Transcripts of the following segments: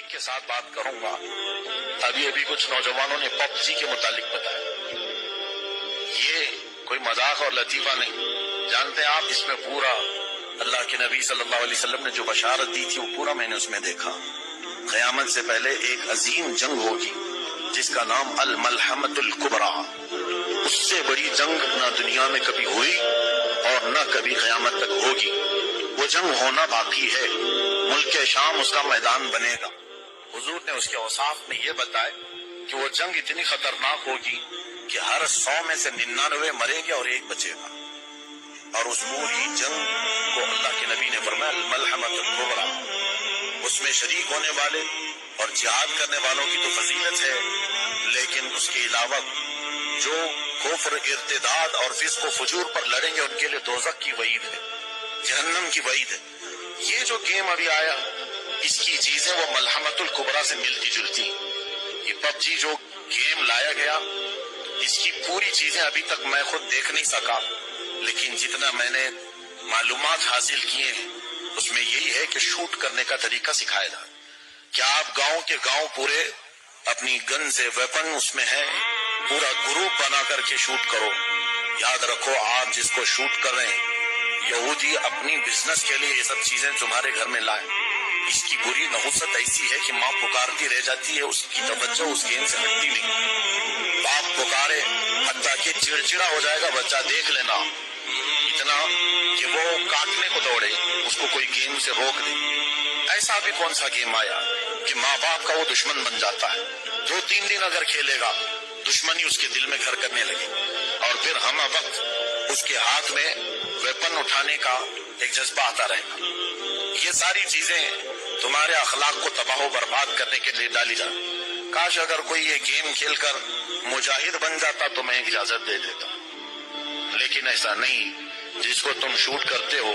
تحقیق کے ساتھ بات کروں گا۔ ابھی کچھ نوجوانوں نے PUBG کے متعلق بتایا، یہ کوئی مذاق اور لطیفہ نہیں، جانتے ہیں آپ اس میں پورا اللہ کے نبی صلی اللہ علیہ وسلم نے جو بشارت دی تھی وہ پورا میں نے اس میں دیکھا۔ قیامت سے پہلے ایک عظیم جنگ ہوگی جس کا نام الملحمۃ الکبریٰ، اس سے بڑی جنگ نہ دنیا میں کبھی ہوئی اور نہ کبھی قیامت تک ہوگی۔ وہ جنگ ہونا باقی ہے، ملک شام اس کا میدان بنے گا۔ حضور نے اس کے اوصاف میں یہ بتائے کہ وہ جنگ اتنی خطرناک ہوگی کہ ہر 100 میں سے 99 مریں گے اور ایک بچے گا، اور اس پوری جنگ کو اللہ کے نبی نے فرمایا الملحمۃ الکبریٰ، اس میں شریک ہونے والے اور جہاد کرنے والوں کی تو فضیلت ہے، لیکن اس کے علاوہ جو کفر، ارتداد اور فسق و فجور پر لڑیں گے ان کے لیے دوزخ کی وعید ہے، جہنم کی وعید ہے۔ یہ جو گیم ابھی آیا اس کی چیزیں وہ ملحمۃ الکبریٰ سے ملتی جلتی۔ یہ PUBG جو گیم لایا گیا اس کی پوری چیزیں ابھی تک میں خود دیکھ نہیں سکا، لیکن جتنا میں نے معلومات حاصل کیے ہیں اس میں یہی ہے کہ شوٹ کرنے کا طریقہ سکھایا جائے۔ کیا آپ گاؤں کے گاؤں پورے اپنی گن سے ویپن اس میں ہے، پورا گروپ بنا کر کے شوٹ کرو۔ یاد رکھو آپ جس کو شوٹ کر رہے ہیں یہودی اپنی بزنس کے لیے یہ سب چیزیں تمہارے گھر میں لائیں۔ اس کی بری نحوست ایسی ہے کہ ماں پکارتی رہ جاتی ہے، اس کی توجہ اس گیم سے ہٹتی نہیں۔ باپ پکارے حتیٰ کہ چڑچڑا ہو جائے گا بچہ، دیکھ لینا اتنا کہ وہ کاٹنے کو دوڑے، اس کو کوئی گیم سے روک دے۔ ایسا بھی کون سا گیم آیا کہ ماں باپ کا وہ دشمن بن جاتا ہے، 2-3 دن اگر کھیلے گا دشمنی اس کے دل میں گھر کرنے لگے، اور پھر ہم وقت اس کے ہاتھ میں ویپن اٹھانے کا ایک جذبہ آتا رہے گا۔ یہ ساری چیزیں تمہارے اخلاق کو تباہ و برباد کرنے کے لیے ڈالی جائیں۔ کاش اگر کوئی یہ گیم کھیل کر مجاہد بن جاتا تو میں اجازت دے دیتا، لیکن ایسا نہیں۔ جس کو تم شوٹ کرتے ہو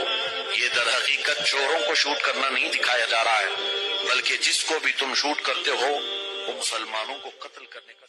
یہ در حقیقت چوروں کو شوٹ کرنا نہیں دکھایا جا رہا ہے، بلکہ جس کو بھی تم شوٹ کرتے ہو وہ مسلمانوں کو قتل کرنے کا